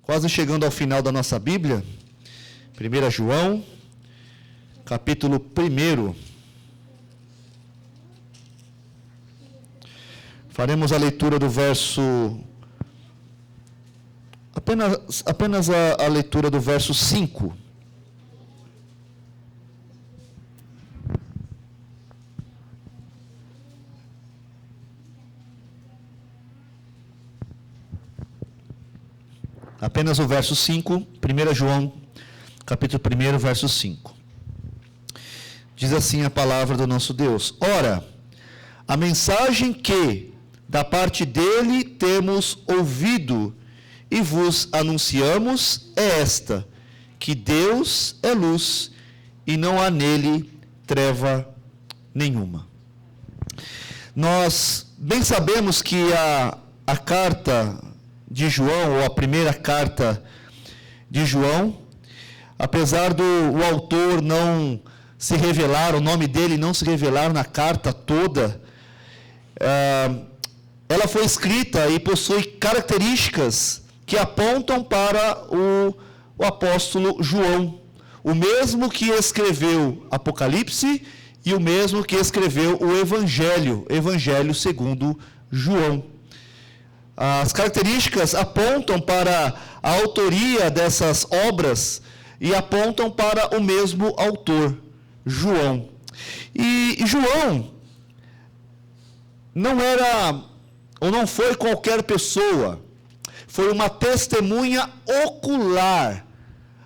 Quase chegando ao final da nossa Bíblia, 1 João, capítulo 1. Faremos a leitura do verso, apenas a leitura do verso 5. Apenas o verso 5, 1 João, capítulo 1, verso 5. Diz assim a palavra do nosso Deus: Ora, a mensagem que, da parte dele, temos ouvido e vos anunciamos é esta, que Deus é luz e não há nele treva nenhuma. Nós bem sabemos que a carta de João, ou a primeira carta de João, apesar do o autor não se revelar, o nome dele não se revelar na carta toda, ela foi escrita e possui características que apontam para o apóstolo João, o mesmo que escreveu Apocalipse e o mesmo que escreveu o Evangelho segundo João. As características apontam para a autoria dessas obras e apontam para o mesmo autor, João. E João não era, ou não foi qualquer pessoa, foi uma testemunha ocular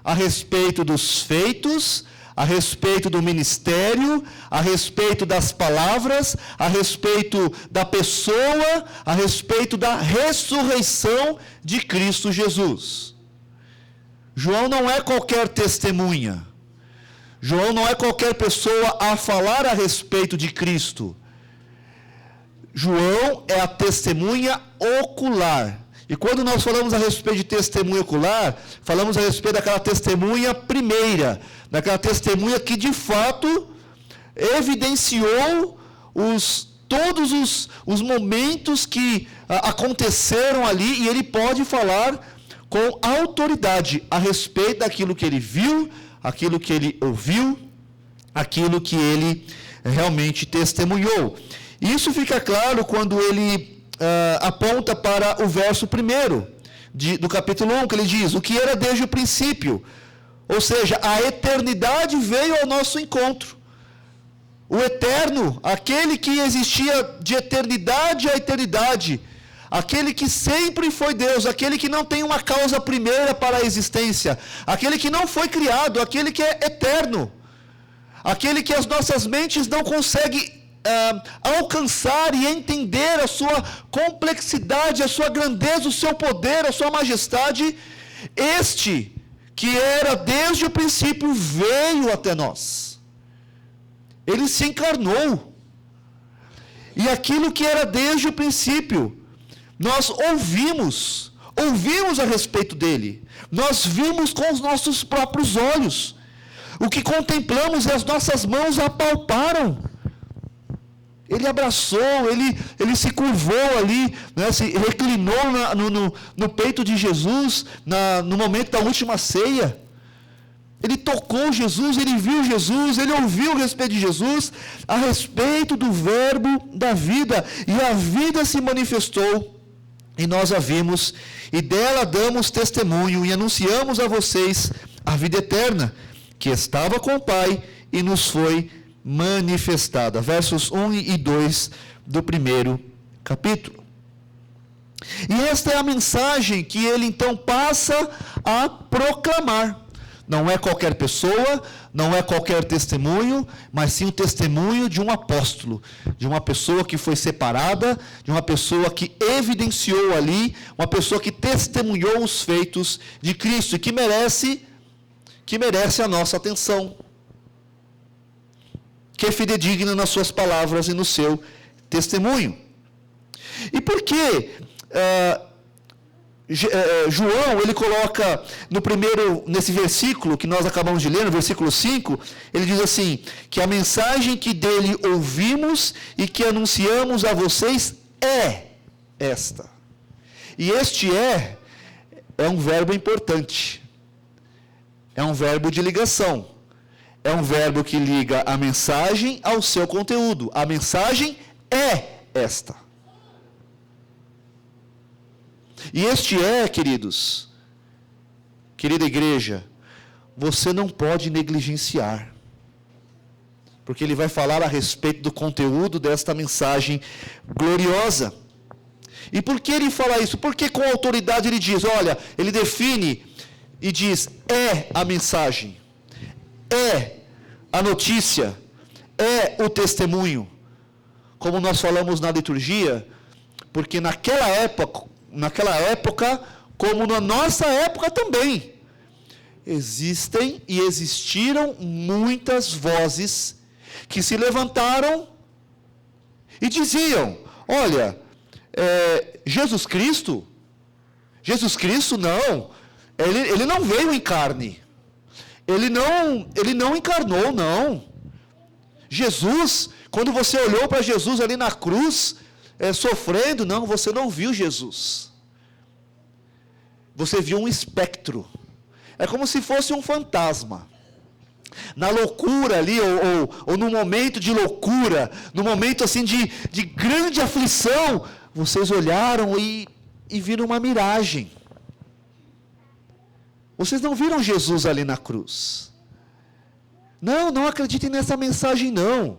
a respeito dos feitos, a respeito do ministério, a respeito das palavras, a respeito da pessoa, a respeito da ressurreição de Cristo Jesus. João não é qualquer testemunha. João não é qualquer pessoa a falar a respeito de Cristo. João é a testemunha ocular. E quando nós falamos a respeito de testemunha ocular, falamos a respeito daquela testemunha primeira, daquela testemunha que de fato evidenciou todos os momentos que aconteceram ali, e ele pode falar com autoridade a respeito daquilo que ele viu, aquilo que ele ouviu, aquilo que ele realmente testemunhou. E isso fica claro quando ele aponta para o verso 1 do capítulo 1, que ele diz: o que era desde o princípio, ou seja, a eternidade veio ao nosso encontro. O eterno, aquele que existia de eternidade a eternidade, aquele que sempre foi Deus, aquele que não tem uma causa primeira para a existência, aquele que não foi criado, aquele que é eterno, aquele que as nossas mentes não conseguem alcançar e entender a sua complexidade, a sua grandeza, o seu poder, a sua majestade. Este que era desde o princípio veio até nós. Ele se encarnou. E aquilo que era desde o princípio, nós ouvimos a respeito dele. Nós vimos com os nossos próprios olhos. O que contemplamos e as nossas mãos apalparam. Ele abraçou, ele se curvou ali, né, se reclinou no peito de Jesus, no momento da última ceia. Ele tocou Jesus, ele viu Jesus, ele ouviu a respeito de Jesus, a respeito do verbo da vida. E a vida se manifestou, e nós a vimos, e dela damos testemunho, e anunciamos a vocês a vida eterna, que estava com o Pai, e nos foi manifestada. Versos 1 e 2 do 1º capítulo. E esta é a mensagem que ele então passa a proclamar. Não é qualquer pessoa, não é qualquer testemunho, mas sim o testemunho de um apóstolo, de uma pessoa que foi separada, de uma pessoa que evidenciou ali, uma pessoa que testemunhou os feitos de Cristo e que merece a nossa atenção, que é fidedigna nas suas palavras e no seu testemunho. E por que João, ele coloca nesse versículo que nós acabamos de ler, no versículo 5, ele diz assim, que a mensagem que dele ouvimos e que anunciamos a vocês é esta. E este é um verbo importante. É um verbo de ligação. É um verbo que liga a mensagem ao seu conteúdo. A mensagem é esta. E este queridos, querida igreja, você não pode negligenciar. Porque ele vai falar a respeito do conteúdo desta mensagem gloriosa. E por que ele fala isso? Porque com autoridade ele diz, olha, ele define e diz, é a mensagem, é a notícia, é o testemunho. Como nós falamos na liturgia, porque naquela época, como na nossa época também, existem e existiram muitas vozes que se levantaram e diziam, olha, Jesus Cristo não, ele não veio em carne, ele não encarnou, não. Jesus, quando você olhou para Jesus ali na cruz, sofrendo, não, você não viu Jesus. Você viu um espectro. É como se fosse um fantasma. Na loucura ali, ou no momento de loucura, no momento assim de grande aflição, vocês olharam e viram uma miragem. Vocês não viram Jesus ali na cruz. Não acreditem nessa mensagem não.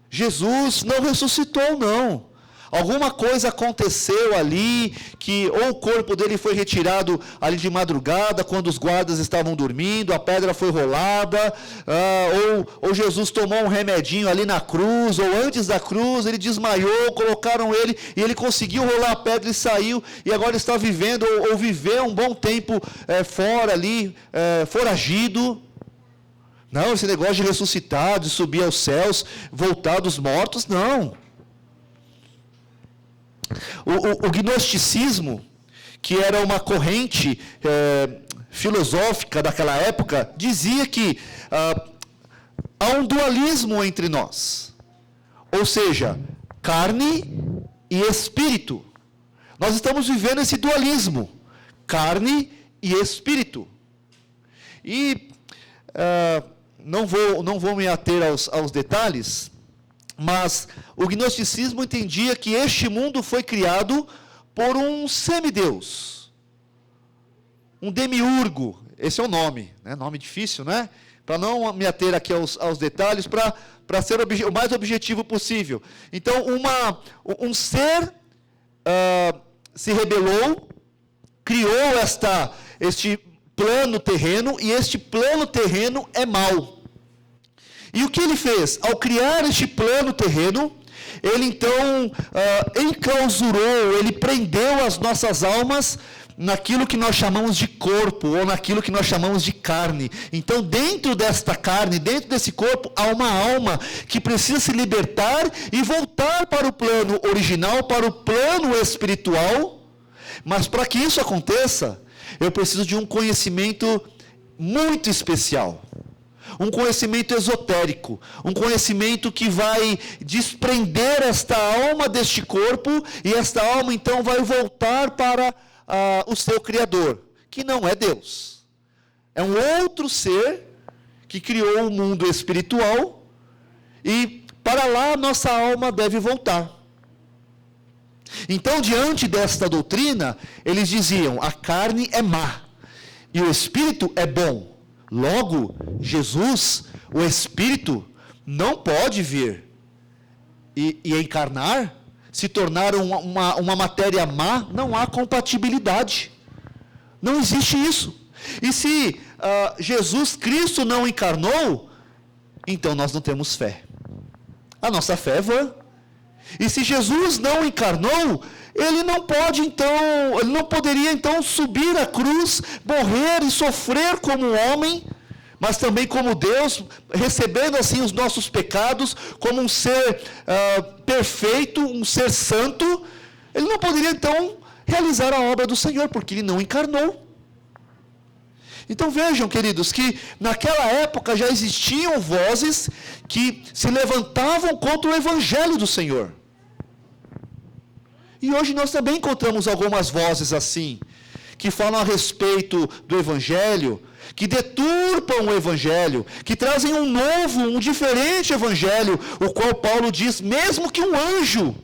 Jesus não ressuscitou não. Alguma coisa aconteceu ali, que ou o corpo dele foi retirado ali de madrugada, quando os guardas estavam dormindo, a pedra foi rolada, ou Jesus tomou um remedinho ali na cruz, ou antes da cruz, ele desmaiou, colocaram ele, e ele conseguiu rolar a pedra e saiu, e agora está vivendo, ou viveu um bom tempo fora ali, foragido. Não, esse negócio de ressuscitar, de subir aos céus, voltar dos mortos, não. O gnosticismo, que era uma corrente filosófica daquela época, dizia que há um dualismo entre nós. Ou seja, carne e espírito. Nós estamos vivendo esse dualismo, carne e espírito. E não vou me ater aos detalhes, mas o gnosticismo entendia que este mundo foi criado por um semideus, um demiurgo, esse é o nome, né? Nome difícil, né? Para não me ater aqui aos detalhes, para ser o mais objetivo possível. Então, um ser se rebelou, criou este plano terreno, e este plano terreno é mau. E o que ele fez? Ao criar este plano terreno, ele então enclausurou, ele prendeu as nossas almas naquilo que nós chamamos de corpo, ou naquilo que nós chamamos de carne. Então, dentro desta carne, dentro desse corpo, há uma alma que precisa se libertar e voltar para o plano original, para o plano espiritual. Mas para que isso aconteça, eu preciso de um conhecimento muito especial. Um conhecimento esotérico, um conhecimento que vai desprender esta alma deste corpo, e esta alma então vai voltar para o seu Criador, que não é Deus. É um outro ser que criou o mundo espiritual, e para lá nossa alma deve voltar. Então, diante desta doutrina, eles diziam, a carne é má, e o espírito é bom. Logo, Jesus, o Espírito, não pode vir e encarnar, se tornar uma matéria má. Não há compatibilidade. Não existe isso. E se Jesus Cristo não encarnou, então nós não temos fé. A nossa fé é vã. E se Jesus não encarnou, ele não poderia então subir à cruz, morrer e sofrer como homem, mas também como Deus, recebendo assim os nossos pecados, como um ser perfeito, um ser santo. Ele não poderia então realizar a obra do Senhor, porque ele não encarnou. Então vejam, queridos, que naquela época já existiam vozes que se levantavam contra o Evangelho do Senhor. E hoje nós também encontramos algumas vozes assim, que falam a respeito do Evangelho, que deturpam o Evangelho, que trazem um novo, um diferente Evangelho, o qual Paulo diz, mesmo que um anjo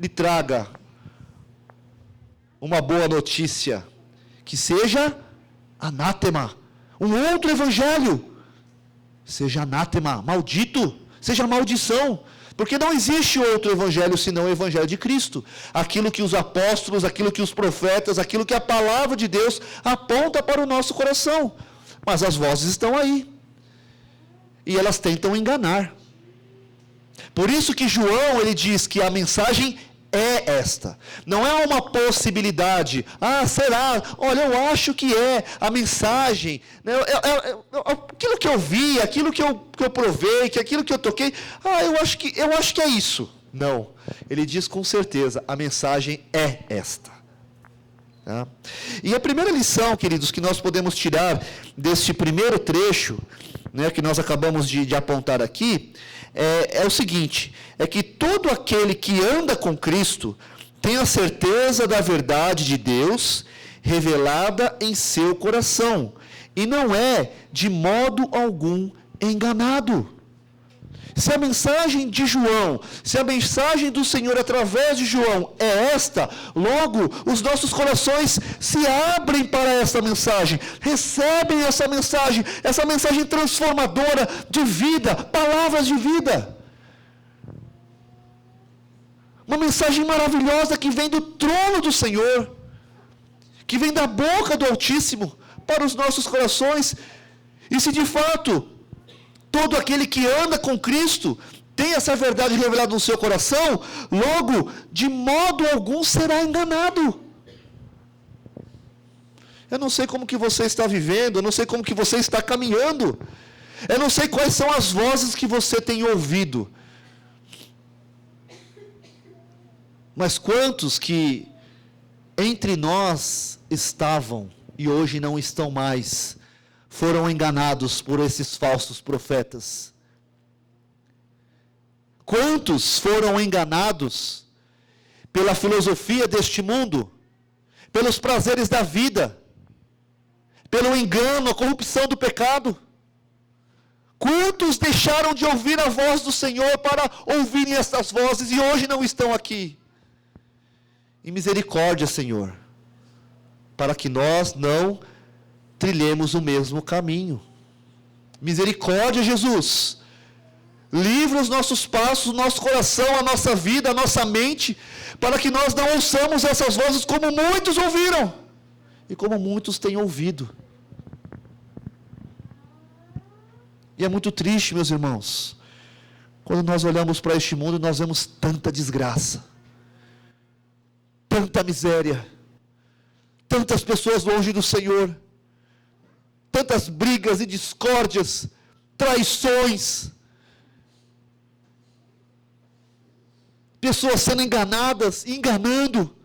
lhe traga uma boa notícia, que seja anátema, um outro Evangelho, seja anátema, maldito, seja maldição, porque não existe outro Evangelho senão o Evangelho de Cristo. Aquilo que os apóstolos, aquilo que os profetas, aquilo que a palavra de Deus aponta para o nosso coração. Mas as vozes estão aí. E elas tentam enganar. Por isso que João, ele diz que a mensagem é esta. Não é uma possibilidade. Ah, será? Olha, eu acho que é a mensagem. Aquilo que eu vi, aquilo que eu provei, aquilo que eu toquei. Ah, eu acho que é isso. Não. Ele diz com certeza, a mensagem é esta. Tá? E a primeira lição, queridos, que nós podemos tirar deste primeiro trecho, né, que nós acabamos de apontar aqui, é o seguinte, é que todo aquele que anda com Cristo tem a certeza da verdade de Deus revelada em seu coração, e não é de modo algum enganado. Se a mensagem de João, se a mensagem do Senhor através de João é esta, logo os nossos corações se abrem para essa mensagem, recebem essa mensagem transformadora de vida, palavras de vida. Uma mensagem maravilhosa que vem do trono do Senhor, que vem da boca do Altíssimo para os nossos corações. E se de fato todo aquele que anda com Cristo tem essa verdade revelada no seu coração, logo, de modo algum será enganado. Eu não sei como que você está vivendo, eu não sei como que você está caminhando, eu não sei quais são as vozes que você tem ouvido. Mas quantos que entre nós estavam e hoje não estão mais, foram enganados por esses falsos profetas? Quantos foram enganados pela filosofia deste mundo, pelos prazeres da vida, pelo engano, a corrupção do pecado? Quantos deixaram de ouvir a voz do Senhor para ouvirem essas vozes e hoje não estão aqui? E misericórdia, Senhor, para que nós não trilhemos o mesmo caminho. Misericórdia, Jesus. Livra os nossos passos, o nosso coração, a nossa vida, a nossa mente, para que nós não ouçamos essas vozes como muitos ouviram e como muitos têm ouvido. E é muito triste, meus irmãos, quando nós olhamos para este mundo e nós vemos tanta desgraça, tanta miséria, tantas pessoas longe do Senhor, tantas brigas e discórdias, traições, pessoas sendo enganadas, enganando,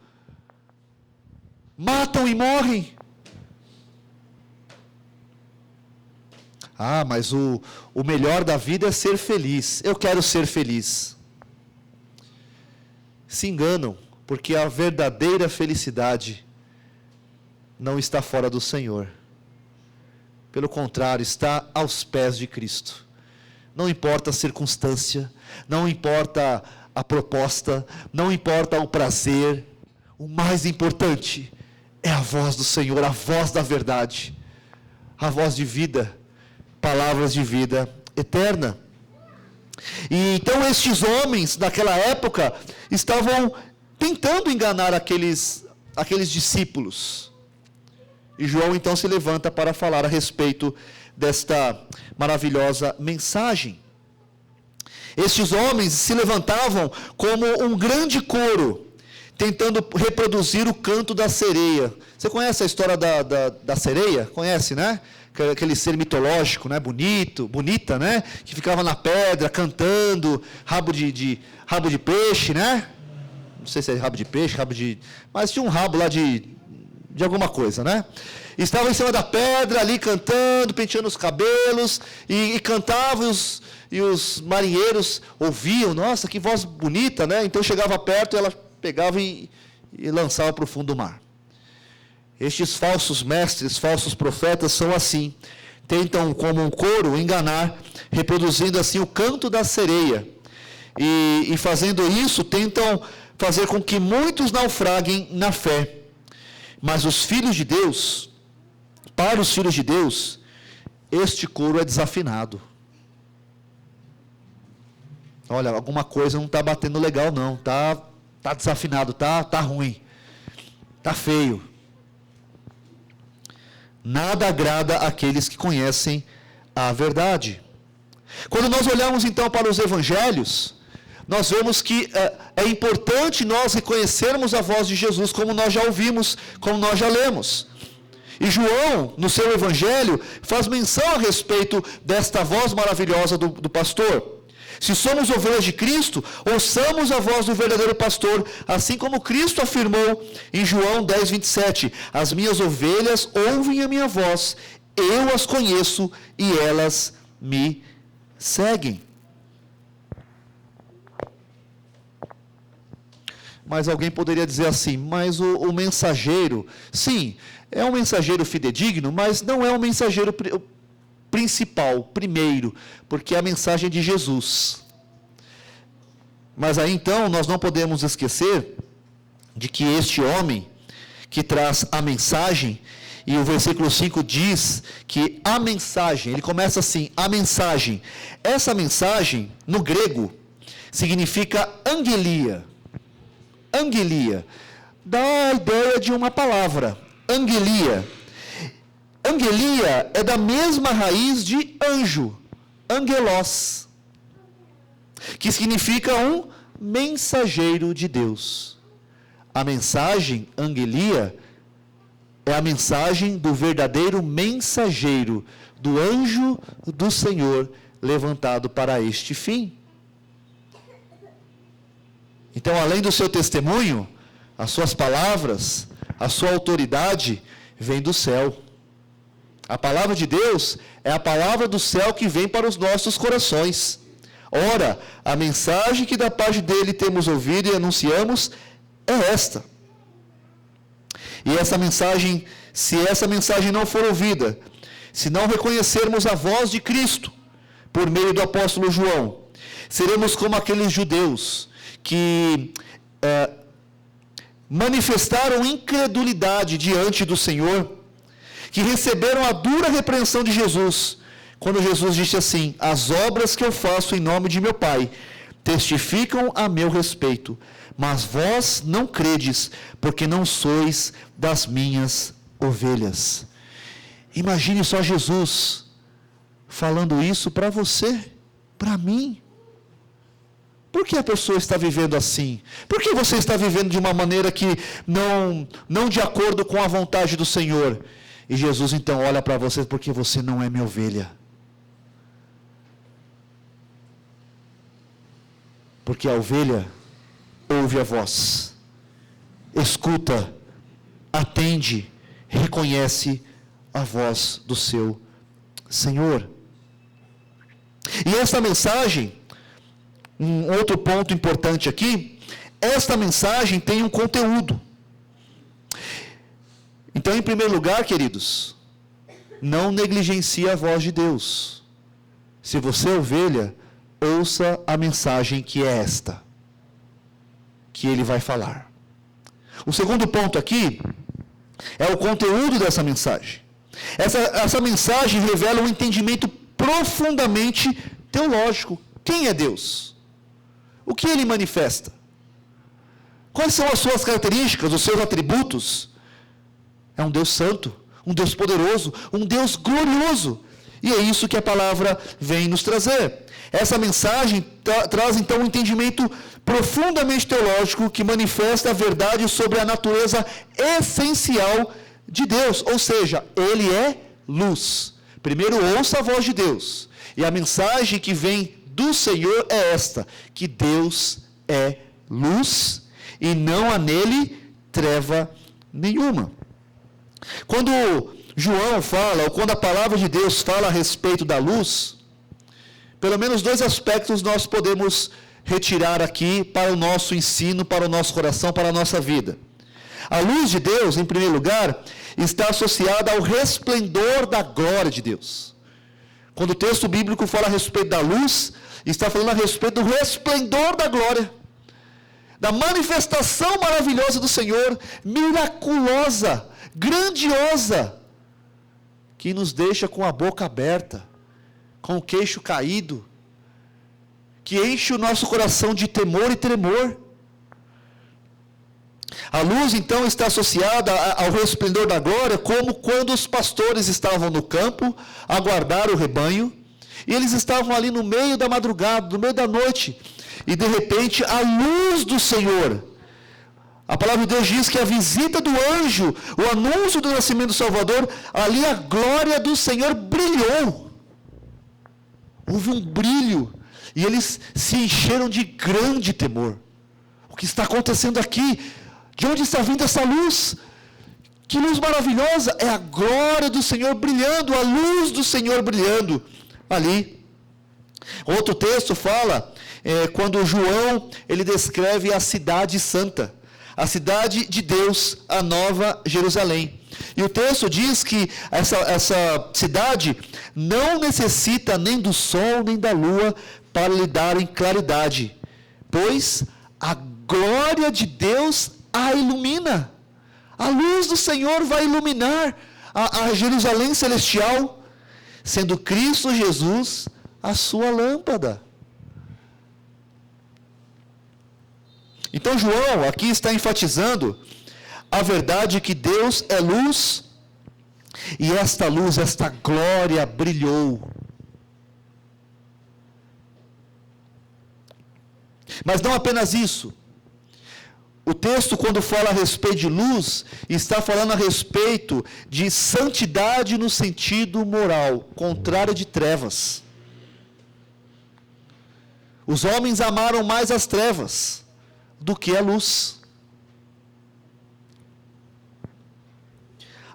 matam e morrem. Ah, mas o melhor da vida é ser feliz. Eu quero ser feliz. Se enganam, porque a verdadeira felicidade não está fora do Senhor. Pelo contrário, está aos pés de Cristo. Não importa a circunstância, não importa a proposta, não importa o prazer, o mais importante é a voz do Senhor, a voz da verdade, a voz de vida, palavras de vida eterna. E então estes homens daquela época estavam tentando enganar aqueles discípulos. E João então se levanta para falar a respeito desta maravilhosa mensagem. Estes homens se levantavam como um grande coro, tentando reproduzir o canto da sereia. Você conhece a história da sereia? Conhece, né? Aquele ser mitológico, né? Bonita, né? Que ficava na pedra, cantando, rabo de peixe, né? Não sei se é rabo de peixe, mas tinha um rabo lá de alguma coisa, né? Estavam em cima da pedra ali cantando, penteando os cabelos, e cantavam, e os marinheiros ouviam, nossa, que voz bonita, né? Então chegava perto e ela pegava e lançava para o fundo do mar. Estes falsos mestres, falsos profetas são assim. Tentam, como um coro, enganar, reproduzindo assim o canto da sereia. E fazendo isso, tentam fazer com que muitos naufraguem na fé. Mas os filhos de Deus, para os filhos de Deus, este coro é desafinado. Olha, alguma coisa não está batendo legal não, está desafinado, está ruim, está feio. Nada agrada àqueles que conhecem a verdade. Quando nós olhamos então para os evangelhos, nós vemos que é importante nós reconhecermos a voz de Jesus, como nós já ouvimos, como nós já lemos. E João, no seu evangelho, faz menção a respeito desta voz maravilhosa do pastor. Se somos ovelhas de Cristo, ouçamos a voz do verdadeiro pastor, assim como Cristo afirmou em João 10, 27, as minhas ovelhas ouvem a minha voz, eu as conheço e elas me seguem. Mas alguém poderia dizer assim, mas o mensageiro, sim, é um mensageiro fidedigno, mas não é um mensageiro principal, primeiro, porque é a mensagem de Jesus. Mas aí então nós não podemos esquecer de que este homem que traz a mensagem, e o versículo 5 diz que a mensagem, ele começa assim, a mensagem. Essa mensagem, no grego, significa angelia. Angelia, dá a ideia de uma palavra, angelia. Angelia é da mesma raiz de anjo, angelos, que significa um mensageiro de Deus. A mensagem, angelia, é a mensagem do verdadeiro mensageiro, do anjo do Senhor, levantado para este fim. Então, além do seu testemunho, as suas palavras, a sua autoridade, vem do céu. A palavra de Deus é a palavra do céu que vem para os nossos corações. Ora, a mensagem que da parte dele temos ouvido e anunciamos é esta. E essa mensagem, se essa mensagem não for ouvida, se não reconhecermos a voz de Cristo, por meio do apóstolo João, seremos como aqueles judeus que manifestaram incredulidade diante do Senhor, que receberam a dura repreensão de Jesus, quando Jesus disse assim, as obras que eu faço em nome de meu Pai, testificam a meu respeito, mas vós não credes, porque não sois das minhas ovelhas. Imagine só Jesus falando isso para você, para mim. Por que a pessoa está vivendo assim? Por que você está vivendo de uma maneira que não de acordo com a vontade do Senhor? E Jesus então olha para você, porque você não é minha ovelha. Porque a ovelha ouve a voz, escuta, atende, reconhece a voz do seu Senhor. E esta mensagem, um outro ponto importante aqui, esta mensagem tem um conteúdo. Então, em primeiro lugar, queridos, não negligencie a voz de Deus. Se você é ovelha, ouça a mensagem que é esta, que ele vai falar. O segundo ponto aqui é o conteúdo dessa mensagem. Essa mensagem revela um entendimento profundamente teológico. Quem é Deus? O que ele manifesta? Quais são as suas características, os seus atributos? É um Deus santo, um Deus poderoso, um Deus glorioso. E é isso que a palavra vem nos trazer. Essa mensagem traz então um entendimento profundamente teológico que manifesta a verdade sobre a natureza essencial de Deus. Ou seja, ele é luz. Primeiro ouça a voz de Deus. E a mensagem que vem do Senhor é esta, que Deus é luz e não há nele treva nenhuma. Quando João fala, ou quando a palavra de Deus fala a respeito da luz, pelo menos dois aspectos nós podemos retirar aqui para o nosso ensino, para o nosso coração, para a nossa vida. A luz de Deus, em primeiro lugar, está associada ao resplendor da glória de Deus. Quando o texto bíblico fala a respeito da luz, está falando a respeito do resplendor da glória, da manifestação maravilhosa do Senhor, miraculosa, grandiosa, que nos deixa com a boca aberta, com o queixo caído, que enche o nosso coração de temor e tremor. A luz, então, está associada ao resplendor da glória, como quando os pastores estavam no campo a guardar o rebanho, e eles estavam ali no meio da madrugada, no meio da noite, e de repente a luz do Senhor, a palavra de Deus diz que a visita do anjo, o anúncio do nascimento do Salvador, ali a glória do Senhor brilhou. Houve um brilho, e eles se encheram de grande temor. O que está acontecendo aqui? De onde está vindo essa luz? Que luz maravilhosa! É a glória do Senhor brilhando, a luz do Senhor brilhando ali. Outro texto fala, quando João, ele descreve a cidade santa, a cidade de Deus, a Nova Jerusalém. E o texto diz que essa cidade não necessita nem do sol nem da lua para lhe darem claridade, pois a glória de Deus a ilumina. A luz do Senhor vai iluminar a Jerusalém celestial, sendo Cristo Jesus a sua lâmpada. Então João aqui está enfatizando a verdade que Deus é luz, e esta luz, esta glória brilhou. Mas não apenas isso. O texto, quando fala a respeito de luz, está falando a respeito de santidade no sentido moral, contrário de trevas. Os homens amaram mais as trevas do que a luz.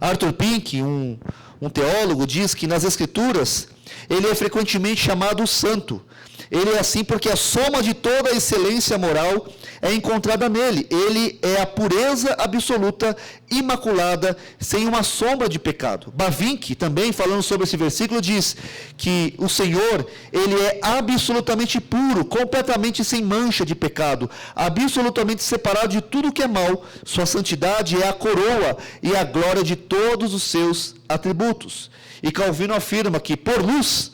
Arthur Pink, um teólogo, diz que nas Escrituras ele é frequentemente chamado santo. Ele é assim porque a soma de toda a excelência moral é encontrada nele. Ele é a pureza absoluta, imaculada, sem uma sombra de pecado. Bavinck, também falando sobre esse versículo, diz que o Senhor, ele é absolutamente puro, completamente sem mancha de pecado, absolutamente separado de tudo que é mal. Sua santidade é a coroa e a glória de todos os seus atributos. E Calvino afirma que, por luz,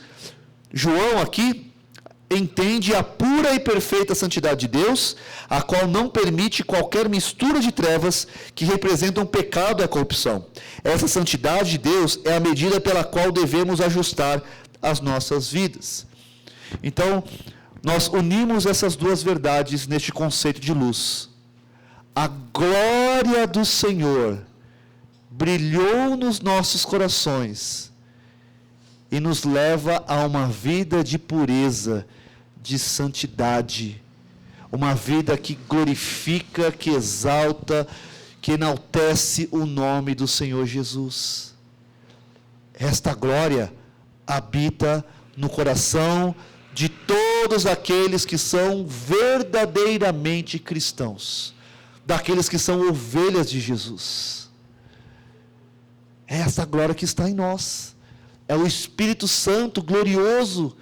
João aqui entende a pura e perfeita santidade de Deus, a qual não permite qualquer mistura de trevas que representam pecado e a corrupção. Essa santidade de Deus é a medida pela qual devemos ajustar as nossas vidas. Então, nós unimos essas duas verdades neste conceito de luz. A glória do Senhor brilhou nos nossos corações e nos leva a uma vida de pureza, de santidade, uma vida que glorifica, que exalta, que enaltece o nome do Senhor Jesus. Esta glória habita no coração de todos aqueles que são verdadeiramente cristãos, daqueles que são ovelhas de Jesus. É essa glória que está em nós, é o Espírito Santo glorioso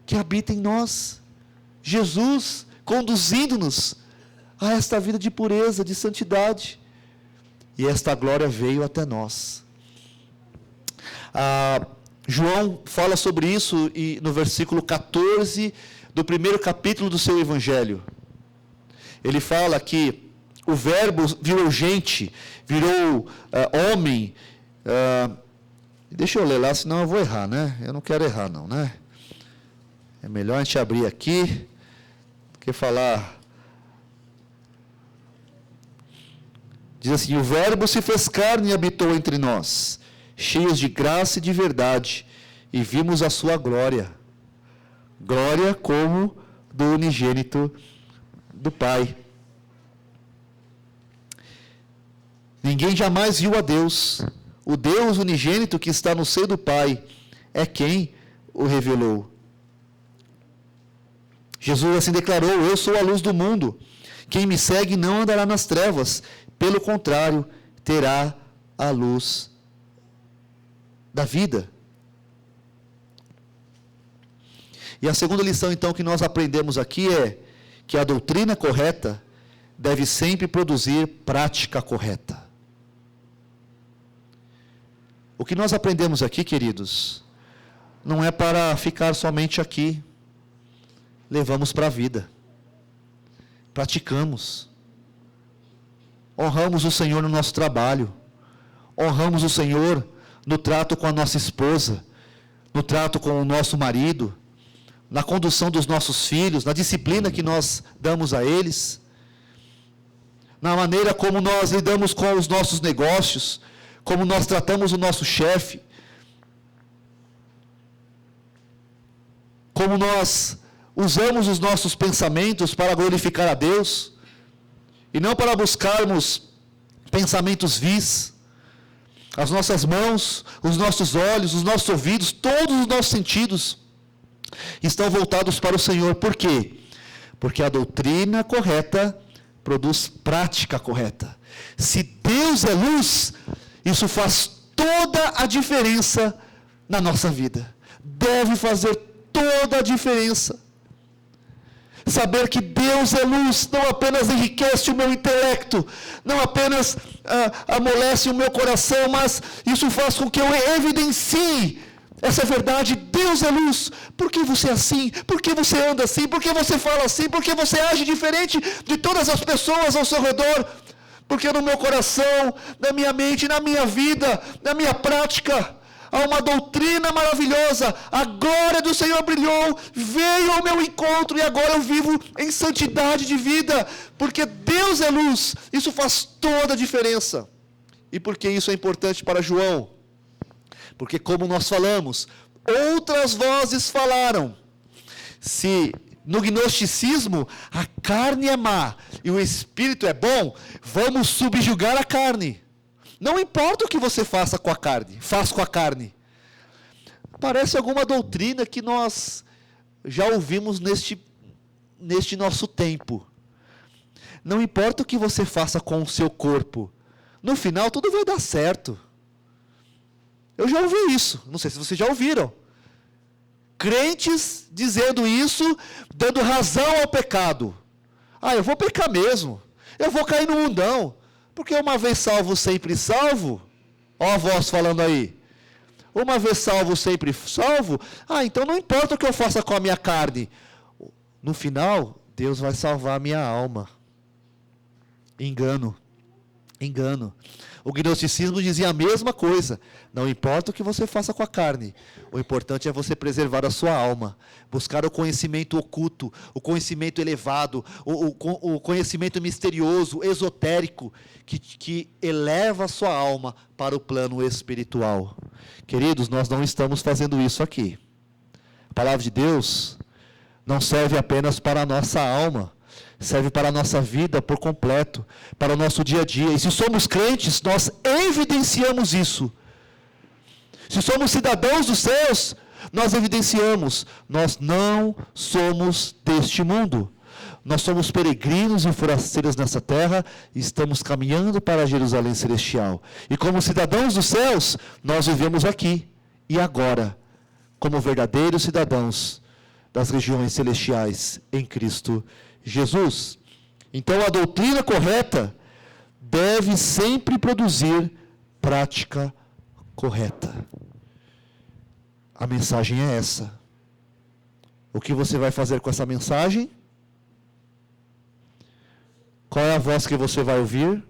que habita em nós, Jesus conduzindo-nos a esta vida de pureza, de santidade, e esta glória veio até nós. João fala sobre isso no versículo 14 do primeiro capítulo do seu Evangelho. Ele fala que o verbo virou gente, virou homem. Deixa eu ler lá, senão eu vou errar, né? Eu não quero errar não, né? É melhor a gente abrir aqui do que falar. Diz assim: o verbo se fez carne e habitou entre nós, cheios de graça e de verdade, e vimos a sua glória. Glória como do unigênito do Pai. Ninguém jamais viu a Deus. O Deus unigênito que está no seio do Pai é quem o revelou. Jesus assim declarou: eu sou a luz do mundo. Quem me segue não andará nas trevas, pelo contrário, terá a luz da vida. E a segunda lição, então, que nós aprendemos aqui é que a doutrina correta deve sempre produzir prática correta. O que nós aprendemos aqui, queridos, não é para ficar somente aqui. Levamos para a vida. Praticamos. Honramos o Senhor no nosso trabalho. Honramos o Senhor no trato com a nossa esposa, no trato com o nosso marido, na condução dos nossos filhos, na disciplina que nós damos a eles, na maneira como nós lidamos com os nossos negócios, como nós tratamos o nosso chefe, como nós usamos os nossos pensamentos para glorificar a Deus, e não para buscarmos pensamentos vis. As nossas mãos, os nossos olhos, os nossos ouvidos, todos os nossos sentidos estão voltados para o Senhor. Por quê? Porque a doutrina correta produz prática correta. Se Deus é luz, isso faz toda a diferença na nossa vida. Deve fazer toda a diferença. Saber que Deus é luz não apenas enriquece o meu intelecto, não apenas amolece o meu coração, mas isso faz com que eu evidencie essa verdade. Deus é luz. Por que você é assim? Por que você anda assim? Por que você fala assim? Por que você age diferente de todas as pessoas ao seu redor? Porque no meu coração, na minha mente, na minha vida, na minha prática, há uma doutrina maravilhosa. A glória do Senhor brilhou, veio ao meu encontro e agora eu vivo em santidade de vida. Porque Deus é luz. Isso faz toda a diferença. E por que isso é importante para João? Porque, como nós falamos, outras vozes falaram. Se no gnosticismo a carne é má e o espírito é bom, vamos subjugar a carne. Não importa o que você faça com a carne, faz com a carne. Parece alguma doutrina que nós já ouvimos neste nosso tempo. Não importa o que você faça com o seu corpo, no final tudo vai dar certo. Eu já ouvi isso, não sei se vocês já ouviram. Crentes dizendo isso, dando razão ao pecado. Eu vou pecar mesmo, eu vou cair no mundão, porque uma vez salvo, sempre salvo. Ó a voz falando aí. Uma vez salvo, sempre salvo. Então não importa o que eu faça com a minha carne. No final, Deus vai salvar a minha alma. Engano. O gnosticismo dizia a mesma coisa. Não importa o que você faça com a carne, o importante é você preservar a sua alma, buscar o conhecimento oculto, o conhecimento elevado, o conhecimento misterioso, esotérico, que eleva a sua alma para o plano espiritual. Queridos, nós não estamos fazendo isso aqui. A palavra de Deus não serve apenas para a nossa alma, serve para a nossa vida por completo, para o nosso dia a dia. E se somos crentes, nós evidenciamos isso. Se somos cidadãos dos céus, nós evidenciamos. Nós não somos deste mundo. Nós somos peregrinos e forasteiros nessa terra e estamos caminhando para Jerusalém celestial. E como cidadãos dos céus, nós vivemos aqui e agora, como verdadeiros cidadãos das regiões celestiais em Cristo Jesus. Então a doutrina correta deve sempre produzir prática correta. A mensagem é essa. O que você vai fazer com essa mensagem? Qual é a voz que você vai ouvir?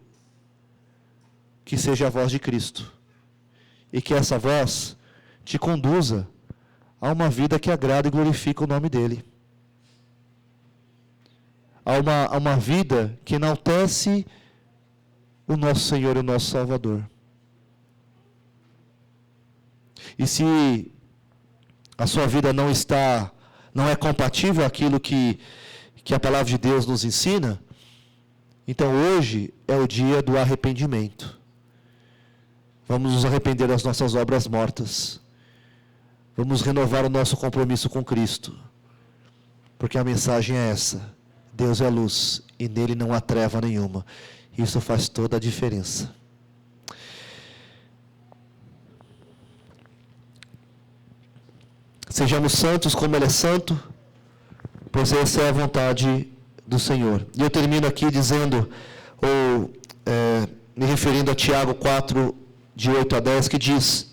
Que seja a voz de Cristo. E que essa voz te conduza a uma vida que agrada e glorifica o nome dEle. A uma vida que enaltece o nosso Senhor e o nosso Salvador. E se a sua vida não é compatível àquilo que a palavra de Deus nos ensina, então hoje é o dia do arrependimento. Vamos nos arrepender das nossas obras mortas. Vamos renovar o nosso compromisso com Cristo. Porque a mensagem é essa: Deus é luz e nele não há treva nenhuma. Isso faz toda a diferença. Sejamos santos como Ele é santo, pois essa é a vontade do Senhor. E eu termino aqui dizendo, me referindo a Tiago 4, de 8 a 10, que diz: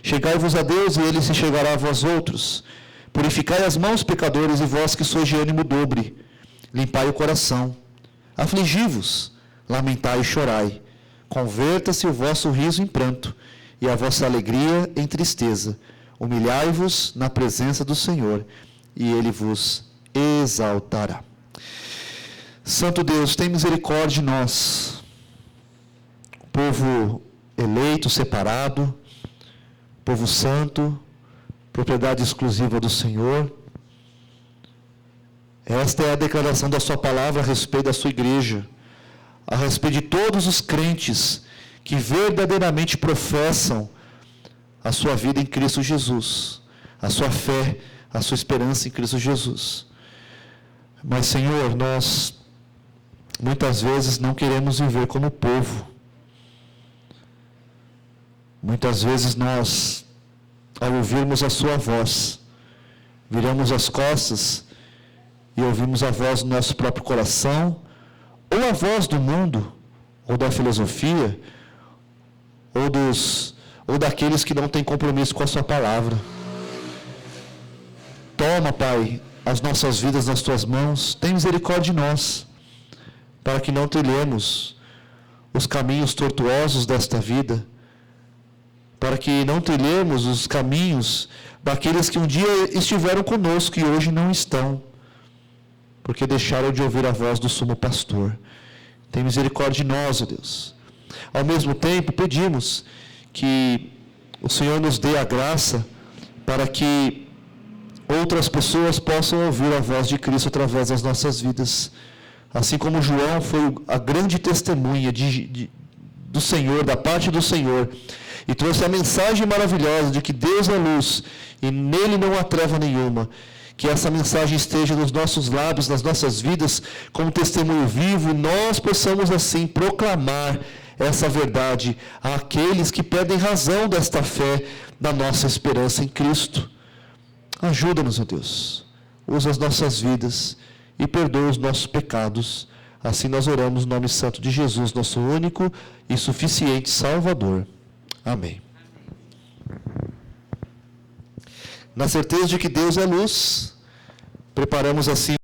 Chegai-vos a Deus e Ele se chegará a vós outros. Purificai as mãos, pecadores, e vós que sois de ânimo dobre. Limpai o coração. Afligi-vos, lamentai e chorai. Converta-se o vosso riso em pranto, e a vossa alegria em tristeza. Humilhai-vos na presença do Senhor, e Ele vos exaltará. Santo Deus, tem misericórdia de nós, povo eleito, separado, povo santo, propriedade exclusiva do Senhor. Esta é a declaração da sua palavra a respeito da sua igreja, a respeito de todos os crentes que verdadeiramente professam a sua vida em Cristo Jesus, a sua fé, a sua esperança em Cristo Jesus. Mas, Senhor, nós muitas vezes não queremos viver como povo. Muitas vezes nós, ao ouvirmos a sua voz, viramos as costas e ouvimos a voz do nosso próprio coração, ou a voz do mundo, ou da filosofia, ou daqueles que não têm compromisso com a sua palavra. Toma, Pai, as nossas vidas nas tuas mãos, tem misericórdia de nós, para que não trilhemos os caminhos tortuosos desta vida, para que não trilhemos os caminhos daqueles que um dia estiveram conosco e hoje não estão, porque deixaram de ouvir a voz do sumo pastor. Tem misericórdia de nós, ó Deus. Ao mesmo tempo, pedimos que o Senhor nos dê a graça para que outras pessoas possam ouvir a voz de Cristo através das nossas vidas. Assim como João foi a grande testemunha do Senhor, da parte do Senhor, e trouxe a mensagem maravilhosa de que Deus é luz e nele não há treva nenhuma. Que essa mensagem esteja nos nossos lábios, nas nossas vidas, como testemunho vivo, e nós possamos assim proclamar essa verdade àqueles que pedem razão desta fé, da nossa esperança em Cristo. Ajuda-nos, ó Deus. Usa as nossas vidas e perdoa os nossos pecados. Assim nós oramos no nome santo de Jesus, nosso único e suficiente Salvador. Amém. Na certeza de que Deus é luz, preparamos assim